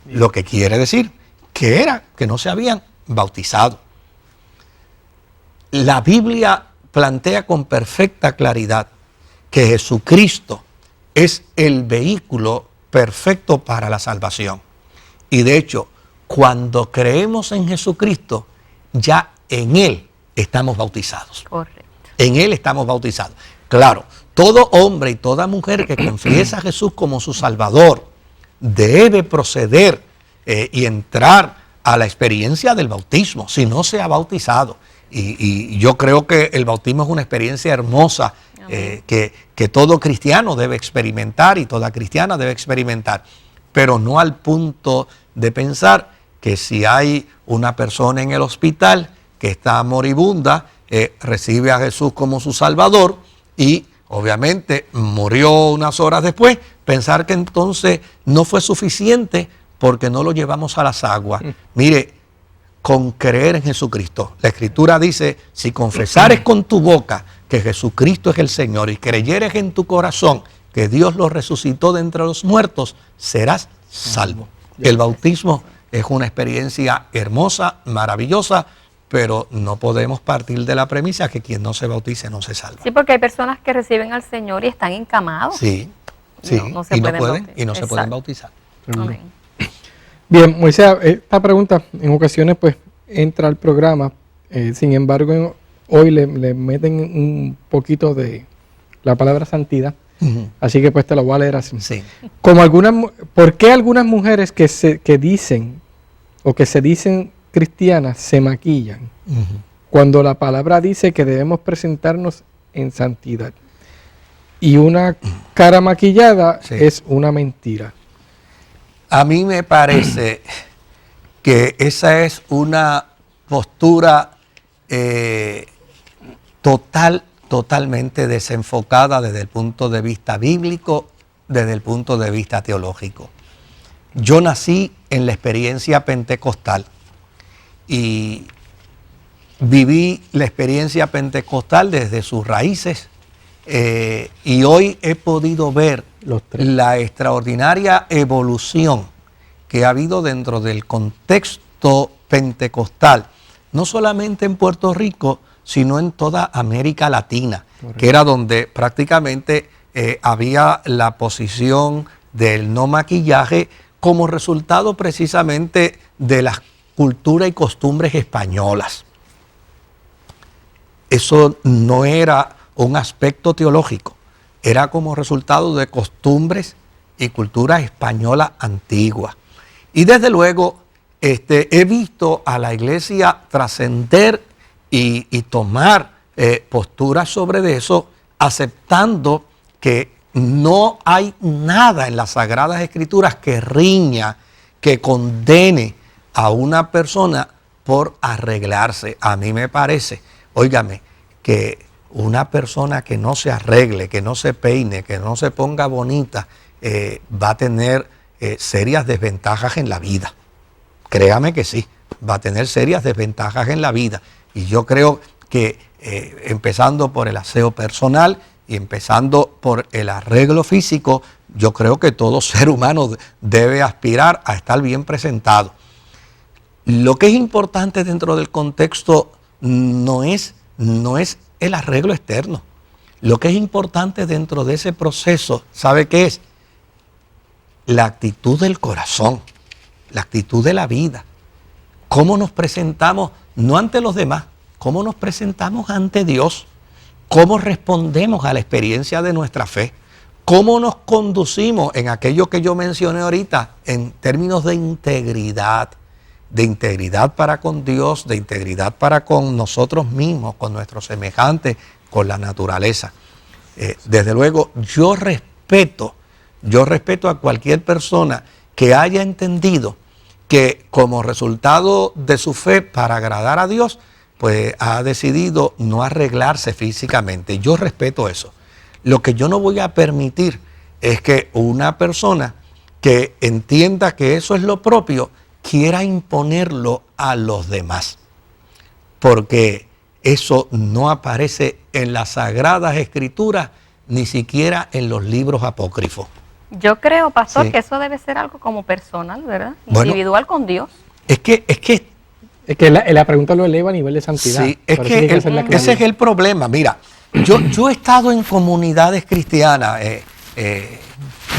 Lo que quiere decir que era que no se habían bautizado. La Biblia plantea con perfecta claridad que Jesucristo es el vehículo perfecto para la salvación. Y de hecho, cuando creemos en Jesucristo, ya en Él estamos bautizados. Correcto. En Él estamos bautizados. Claro, todo hombre y toda mujer que confiesa a Jesús como su Salvador debe proceder y entrar a la experiencia del bautismo, si no se ha bautizado. Y yo creo que el bautismo es una experiencia hermosa que todo cristiano debe experimentar y toda cristiana debe experimentar, pero no al punto de pensar que si hay una persona en el hospital que está moribunda, recibe a Jesús como su Salvador y obviamente murió unas horas después, pensar que entonces no fue suficiente porque no lo llevamos a las aguas. Mire, con creer en Jesucristo, la Escritura dice, si confesares con tu boca que Jesucristo es el Señor y creyeres en tu corazón que Dios lo resucitó de entre los muertos, serás salvo. El bautismo es una experiencia hermosa, maravillosa, pero no podemos partir de la premisa que quien no se bautice no se salva. Sí, porque hay personas que reciben al Señor y están encamados. Sí, sí, No se pueden bautizar. Amén. Bien, Moisés, esta pregunta en ocasiones pues entra al programa, sin embargo hoy le meten un poquito de la palabra santidad, así que pues te lo voy a leer así. Sí. ¿Por qué algunas mujeres que dicen o que se dicen cristianas se maquillan cuando la palabra dice que debemos presentarnos en santidad? Y una cara maquillada es una mentira. A mí me parece que esa es una postura totalmente desenfocada desde el punto de vista bíblico, desde el punto de vista teológico. Yo nací en la experiencia pentecostal y viví la experiencia pentecostal desde sus raíces y hoy he podido ver la extraordinaria evolución que ha habido dentro del contexto pentecostal, no solamente en Puerto Rico, sino en toda América Latina, que era donde prácticamente había la posición del no maquillaje como resultado precisamente de las culturas y costumbres españolas. Eso no era un aspecto teológico, era como resultado de costumbres y cultura española antigua. Y desde luego he visto a la iglesia trascender y tomar posturas sobre eso, aceptando que no hay nada en las Sagradas Escrituras que riña, que condene a una persona por arreglarse. A mí me parece, óigame, que una persona que no se arregle, que no se peine, que no se ponga bonita, va a tener serias desventajas en la vida. Créame que sí, va a tener serias desventajas en la vida. Y yo creo que empezando por el aseo personal y empezando por el arreglo físico, yo creo que todo ser humano debe aspirar a estar bien presentado. Lo que es importante dentro del contexto no es el arreglo externo. Lo que es importante dentro de ese proceso, ¿sabe qué es? La actitud del corazón, la actitud de la vida. Cómo nos presentamos, no ante los demás, cómo nos presentamos ante Dios, cómo respondemos a la experiencia de nuestra fe, cómo nos conducimos en aquello que yo mencioné ahorita, en términos de integridad para con Dios, de integridad para con nosotros mismos, con nuestros semejantes, con la naturaleza. Desde luego, yo respeto a cualquier persona que haya entendido que como resultado de su fe para agradar a Dios, pues ha decidido no arreglarse físicamente. Yo respeto eso. Lo que yo no voy a permitir es que una persona que entienda que eso es lo propio quiera imponerlo a los demás, porque eso no aparece en las Sagradas Escrituras, ni siquiera en los libros apócrifos. Yo creo, pastor, Sí. que eso debe ser algo como personal, ¿verdad? Bueno, Individual con Dios. Es que la pregunta lo eleva a nivel de santidad. sí, es Por eso que tiene ser la ese es claridad. el problema. Mira, yo he estado en comunidades cristianas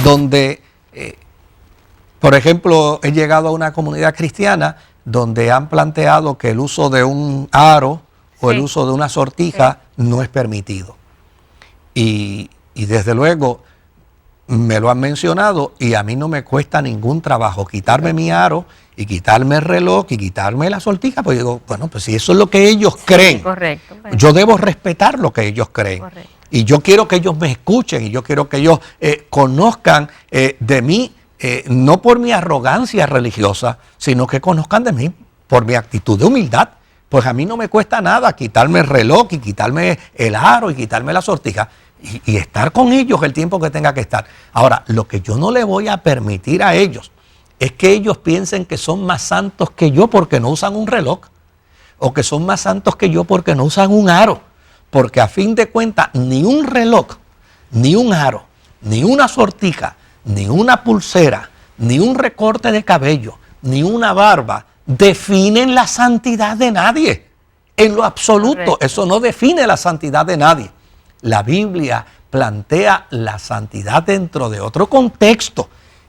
donde, por ejemplo, he llegado a una comunidad cristiana donde han planteado que el uso de un aro o el Sí. uso de una sortija no es permitido. Y desde luego me lo han mencionado y a mí no me cuesta ningún trabajo quitarme mi aro y quitarme el reloj y quitarme la sortija, pues digo, bueno, pues si eso es lo que ellos creen, Correcto. yo debo respetar lo que ellos creen. Correcto. Y yo quiero que ellos me escuchen y yo quiero que ellos conozcan de mí, no por mi arrogancia religiosa, sino que conozcan de mí por mi actitud de humildad. Pues a mí no me cuesta nada quitarme el reloj y quitarme el aro y quitarme la sortija y estar con ellos el tiempo que tenga que estar. Ahora, lo que yo no le voy a permitir a ellos es que ellos piensen que son más santos que yo porque no usan un reloj, o que son más santos que yo porque no usan un aro, porque a fin de cuentas ni un reloj, ni un aro, ni una sortija, ni una pulsera, ni un recorte de cabello, ni una barba definen la santidad de nadie. En lo absoluto, Correcto. eso no define la santidad de nadie. La Biblia plantea la santidad dentro de otro contexto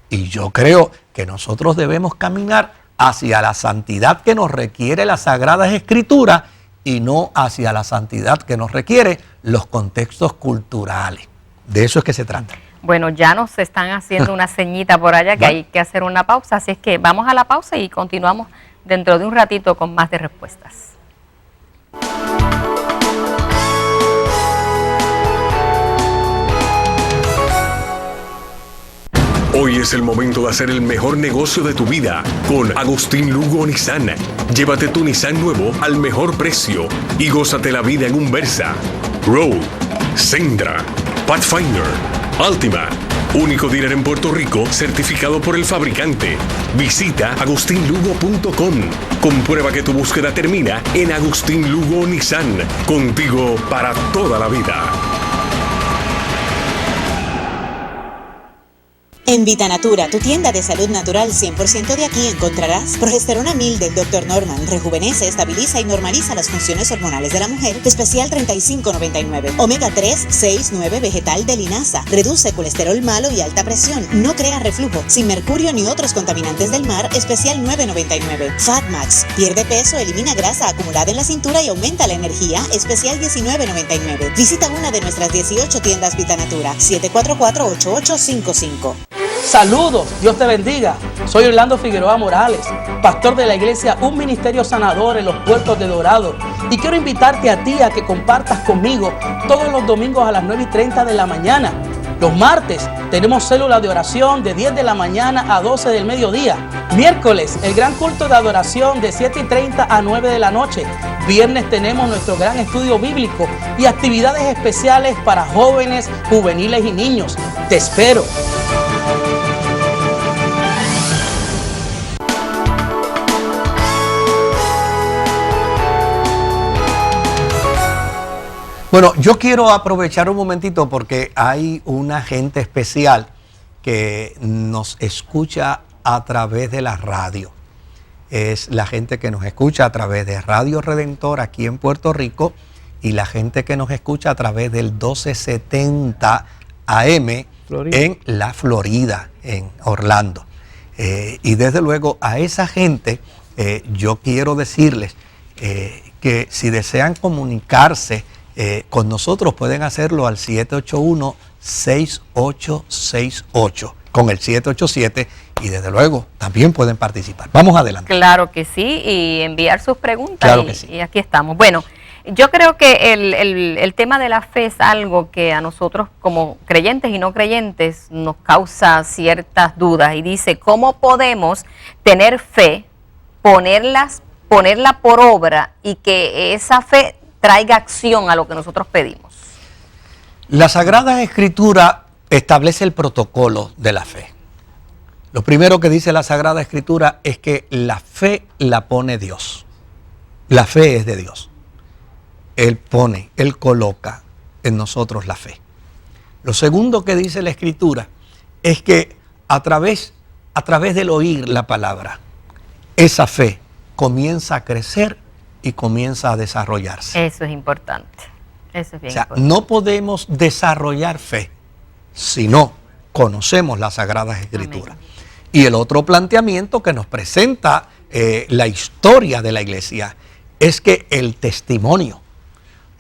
y yo creo que nosotros debemos caminar hacia la santidad que nos requiere las Sagradas Escrituras y no hacia la santidad que nos requiere los contextos culturales. De eso es que se trata. Bueno, ya nos están haciendo una ceñita por allá que Bueno. hay que hacer una pausa, así es que vamos a la pausa y continuamos dentro de un ratito con más de respuestas. Hoy es el momento de hacer el mejor negocio de tu vida con Agustín Lugo Nissan. Llévate tu Nissan nuevo al mejor precio y gózate la vida en un Versa, Rogue, Sendra, Pathfinder, Altima. Único dealer en Puerto Rico certificado por el fabricante. Visita agustinlugo.com. Comprueba que tu búsqueda termina en Agustín Lugo Nissan. Contigo para toda la vida. En Vitanatura, tu tienda de salud natural 100% de aquí, encontrarás progesterona 1000 del Dr. Norman. Rejuvenece, estabiliza y normaliza las funciones hormonales de la mujer. Especial $35.99. Omega 3, 6, 9 vegetal de linaza. Reduce colesterol malo y alta presión. No crea reflujo. Sin mercurio ni otros contaminantes del mar. Especial $9.99. Fatmax. Pierde peso, elimina grasa acumulada en la cintura y aumenta la energía. Especial $19.99. Visita una de nuestras 18 tiendas Vitanatura. 744-8855. Saludos, Dios te bendiga. Soy Orlando Figueroa Morales, pastor de la iglesia Un Ministerio Sanador en los Puertos de Dorado. Y quiero invitarte a ti a que compartas conmigo todos los domingos a las 9:30 de la mañana. Los martes tenemos célula de oración de 10 de la mañana a 12 del mediodía. Miércoles, el gran culto de adoración de 7:30 a 9 de la noche. Viernes tenemos nuestro gran estudio bíblico y actividades especiales para jóvenes, juveniles y niños. Te espero. Bueno, yo quiero aprovechar un momentito porque hay una gente especial que nos escucha a través de la radio. es la gente que nos escucha a través de Radio Redentor aquí en Puerto Rico y la gente que nos escucha a través del 1270 AM Florida. En la Florida, en Orlando. Y desde luego a esa gente yo quiero decirles que si desean comunicarse con nosotros pueden hacerlo al 781-6868 con el 787 y desde luego también pueden participar. Vamos adelante. Claro que sí, y enviar sus preguntas. Claro que sí. Y aquí estamos. Bueno, yo creo que el tema de la fe es algo que a nosotros como creyentes y no creyentes nos causa ciertas dudas. Y dice, ¿cómo podemos tener fe, ponerla por obra y que esa fe traiga acción a lo que nosotros pedimos? La Sagrada Escritura establece el protocolo de la fe. Lo primero que dice la Sagrada Escritura es que la fe la pone Dios. La fe es de Dios. Él pone, Él coloca en nosotros la fe. Lo segundo que dice la Escritura es que a través del oír la palabra, esa fe comienza a crecer y comienza a desarrollarse. Eso es importante. Eso es bien O sea, importante. no podemos desarrollar fe si no conocemos las Sagradas Escrituras. Amén. Y el otro planteamiento que nos presenta la historia de la iglesia es que el testimonio,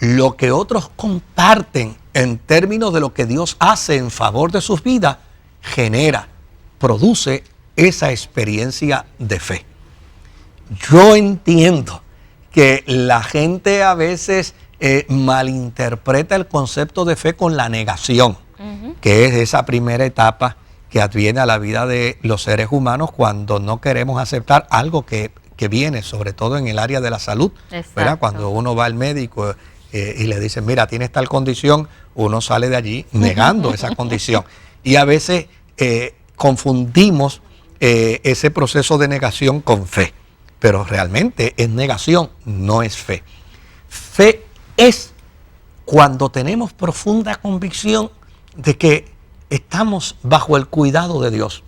lo que otros comparten en términos de lo que Dios hace en favor de sus vidas, produce esa experiencia de fe. Yo entiendo que la gente a veces malinterpreta el concepto de fe con la negación, que es esa primera etapa que adviene a la vida de los seres humanos cuando no queremos aceptar algo que viene, sobre todo en el área de la salud, ¿verdad? Cuando uno va al médico y le dicen, mira, tienes tal condición, uno sale de allí negando esa condición. Y a veces confundimos ese proceso de negación con fe, pero realmente es negación, no es fe. Fe es cuando tenemos profunda convicción de que estamos bajo el cuidado de Dios,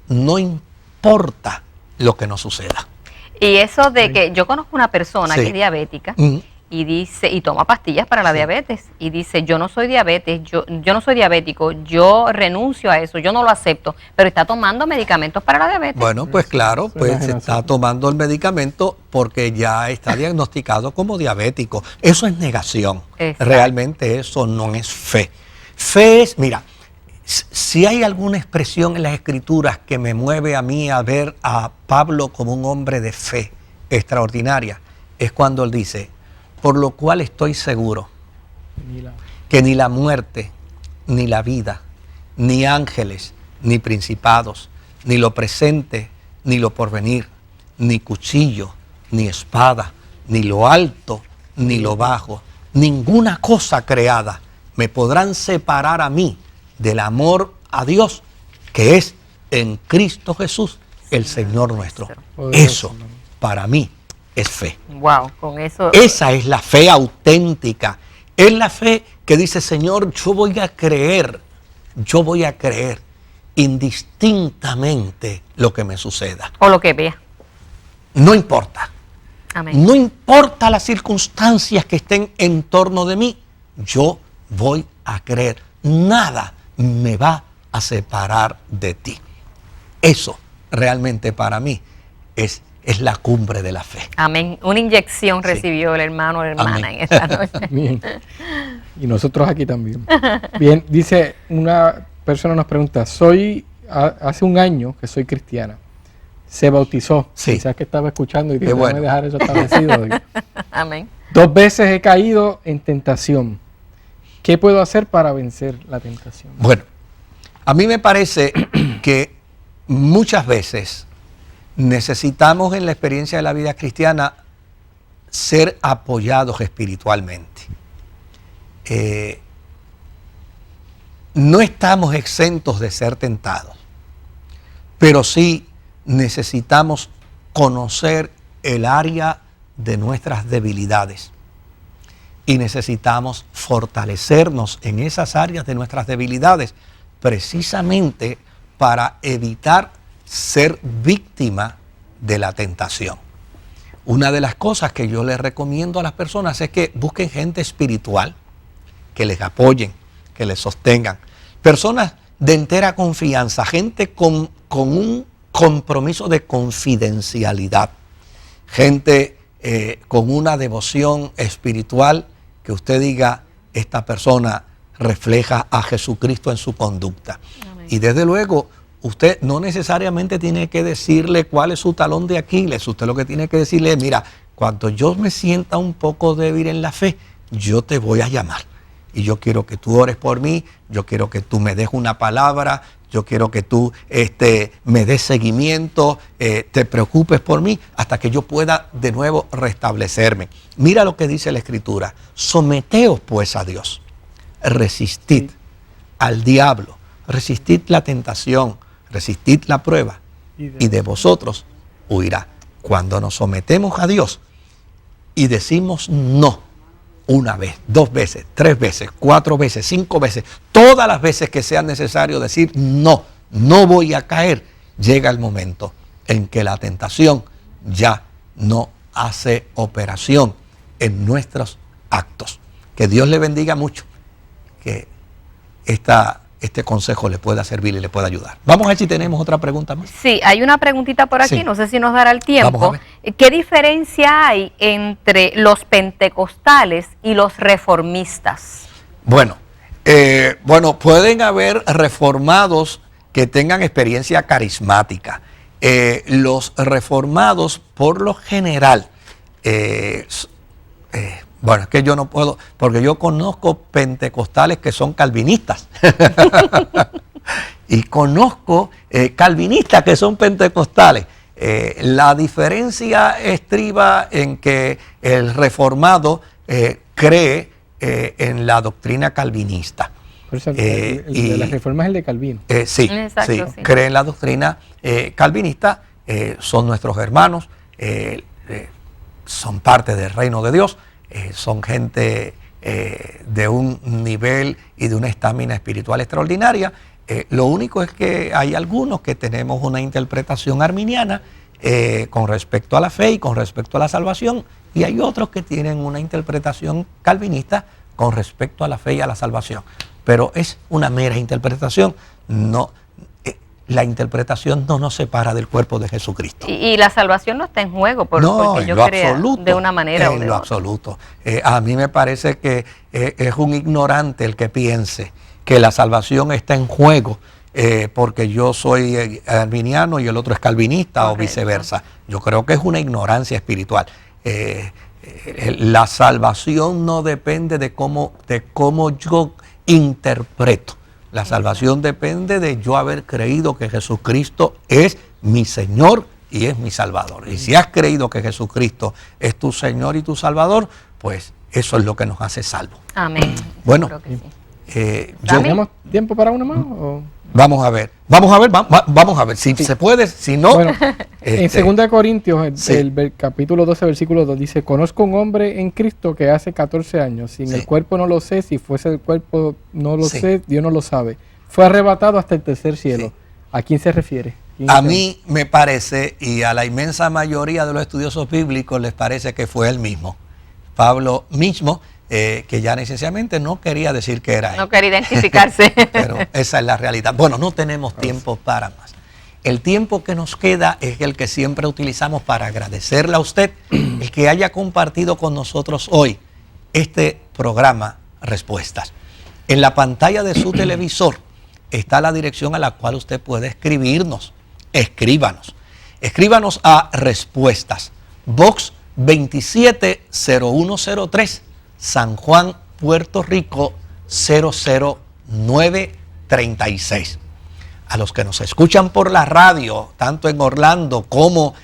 no importa lo que nos suceda. Y eso de que yo conozco una persona Sí. que es diabética Ujú. y dice, y toma pastillas para la diabetes, y dice, yo no soy yo no soy diabético, yo renuncio a eso, yo no lo acepto, pero está tomando medicamentos para la diabetes. Bueno, pues claro, Eso es pues enajenación. está tomando el medicamento porque ya está diagnosticado como diabético. Eso es negación. Exacto. Realmente eso no es fe. Fe es, mira, si hay alguna expresión en las Escrituras que me mueve a mí a ver a Pablo como un hombre de fe extraordinaria, es cuando él dice, por lo cual estoy seguro que ni la muerte, ni la vida, ni ángeles, ni principados, ni lo presente, ni lo porvenir, ni cuchillo, ni espada, ni lo alto, ni lo bajo, ninguna cosa creada me podrán separar a mí del amor a Dios que es en Cristo Jesús, el Señor nuestro. Eso, para mí, es fe. Wow, con eso. Esa es la fe auténtica. Es la fe que dice, Señor, yo voy a creer indistintamente lo que me suceda. O lo que vea. No importa. Amén. No importa las circunstancias que estén en torno de mí, yo voy a creer. Nada me va a separar de ti. Eso realmente para mí es la cumbre de la fe. Amén. Una inyección Sí. recibió el hermano o la hermana Amén. en esta noche. Bien. Y nosotros aquí también. Bien, dice, una persona nos pregunta, hace un año que soy cristiana, se bautizó, Sí. quizás que estaba escuchando y Qué déjame bueno. dejar eso establecido. Amén. 2 veces he caído en tentación. ¿Qué puedo hacer para vencer la tentación? Bueno, a mí me parece que muchas veces necesitamos en la experiencia de la vida cristiana ser apoyados espiritualmente. No estamos exentos de ser tentados, pero sí necesitamos conocer el área de nuestras debilidades y necesitamos fortalecernos en esas áreas de nuestras debilidades precisamente para evitar ser víctima de la tentación. Una de las cosas que yo les recomiendo a las personas es que busquen gente espiritual, que les apoyen, que les sostengan. Personas de entera confianza, gente con un compromiso de confidencialidad, gente con una devoción espiritual que usted diga, esta persona refleja a Jesucristo en su conducta. Amén. Y desde luego, usted no necesariamente tiene que decirle cuál es su talón de Aquiles. Usted lo que tiene que decirle es, mira, cuando yo me sienta un poco débil en la fe, yo te voy a llamar. Y yo quiero que tú ores por mí, yo quiero que tú me des una palabra, yo quiero que tú me des seguimiento, te preocupes por mí hasta que yo pueda de nuevo restablecerme. Mira lo que dice la Escritura. Someteos pues a Dios, resistid al diablo, resistid la tentación, resistid la prueba y de vosotros huirá. Cuando nos sometemos a Dios y decimos no, una vez, 2 veces, 3 veces, 4 veces, 5 veces, todas las veces que sea necesario decir no, no voy a caer, llega el momento en que la tentación ya no hace operación en nuestros actos. Que Dios le bendiga mucho, que este consejo le pueda servir y le pueda ayudar. Vamos a ver si tenemos otra pregunta más. Sí, hay una preguntita por aquí, no sé si nos dará el tiempo. Vamos a ver. ¿Qué diferencia hay entre los pentecostales y los reformistas? Bueno, pueden haber reformados que tengan experiencia carismática. Los reformados, por lo general, es que yo no puedo, porque yo conozco pentecostales que son calvinistas. Y conozco calvinistas que son pentecostales. La diferencia estriba en que el reformado cree en la doctrina calvinista. El de las reformas es el de Calvino. Sí, cree en la doctrina calvinista, son nuestros hermanos, son parte del reino de Dios. Son gente de un nivel y de una estamina espiritual extraordinaria. Lo único es que hay algunos que tenemos una interpretación arminiana con respecto a la fe y con respecto a la salvación, y hay otros que tienen una interpretación calvinista con respecto a la fe y a la salvación. Pero es una mera interpretación, la interpretación no nos separa del cuerpo de Jesucristo. Y la salvación no está en juego porque yo creo de una manera o de otra. En lo absoluto. A mí me parece que es un ignorante el que piense que la salvación está en juego porque yo soy arminiano y el otro es calvinista. Correcto. O viceversa. Yo creo que es una ignorancia espiritual. La salvación no depende de cómo yo interpreto. La salvación depende de yo haber creído que Jesucristo es mi Señor y es mi Salvador. Y si has creído que Jesucristo es tu Señor y tu Salvador, pues eso es lo que nos hace salvos. Amén. Bueno, ¿tenemos tiempo para una más? ¿O? Vamos a ver si se puede, si no. Bueno, en 2 Corintios, el capítulo 12, versículo 2, dice: conozco un hombre en Cristo que hace 14 años, sin el cuerpo no lo sé, si fuese el cuerpo no lo sé, Dios no lo sabe. Fue arrebatado hasta el tercer cielo. Sí. ¿A quién se refiere? A mí me parece, y a la inmensa mayoría de los estudiosos bíblicos les parece que fue él mismo. Pablo mismo, que ya necesariamente no quería decir que era él. No quería identificarse. Pero esa es la realidad. Bueno, no tenemos tiempo para más. El tiempo que nos queda es el que siempre utilizamos para agradecerle a usted el que haya compartido con nosotros hoy este programa Respuestas. En la pantalla de su televisor está la dirección a la cual usted puede escribirnos. Escríbanos a Respuestas, Box 270103, San Juan, Puerto Rico 00936. A los que nos escuchan por la radio, tanto en Orlando como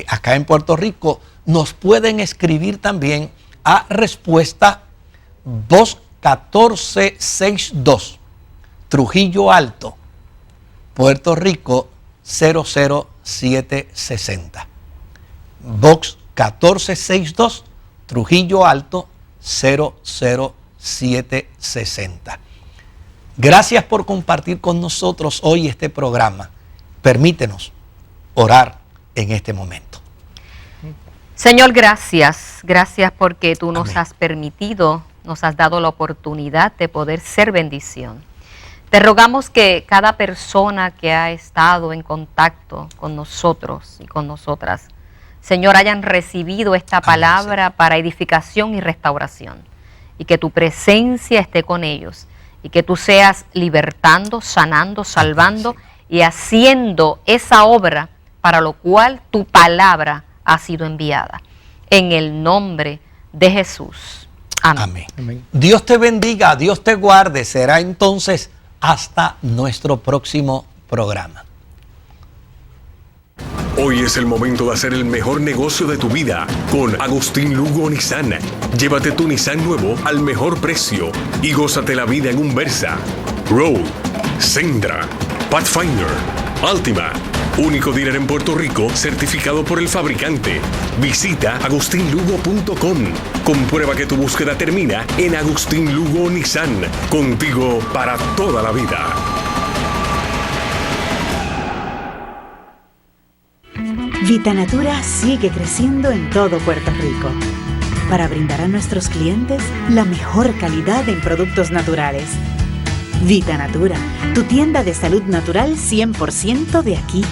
acá en Puerto Rico, nos pueden escribir también a Respuesta Box 1462, Trujillo Alto, Puerto Rico 00760. Box 1462, Trujillo Alto 00760. Gracias por compartir con nosotros hoy este programa. Permítenos orar en este momento. Señor, gracias porque tú nos Amén. has permitido, nos has dado la oportunidad de poder ser bendición. Te rogamos que cada persona que ha estado en contacto con nosotros y con nosotras, Señor, hayan recibido esta palabra para edificación y restauración, y que tu presencia esté con ellos, y que tú seas libertando, sanando, salvando y haciendo esa obra para lo cual tu palabra ha sido enviada. En el nombre de Jesús. Amén. Amén. Amén. Dios te bendiga, Dios te guarde. Será entonces hasta nuestro próximo programa. Hoy es el momento de hacer el mejor negocio de tu vida con Agustín Lugo Nissan. Llévate tu Nissan nuevo al mejor precio y gózate la vida en un Versa, Rogue, Sendra, Pathfinder, Altima. Único dealer en Puerto Rico certificado por el fabricante. Visita agustinlugo.com. Comprueba que tu búsqueda termina en Agustín Lugo Nissan. Contigo para toda la vida. Vitanatura sigue creciendo en todo Puerto Rico para brindar a nuestros clientes la mejor calidad en productos naturales. Vitanatura, tu tienda de salud natural 100% de aquí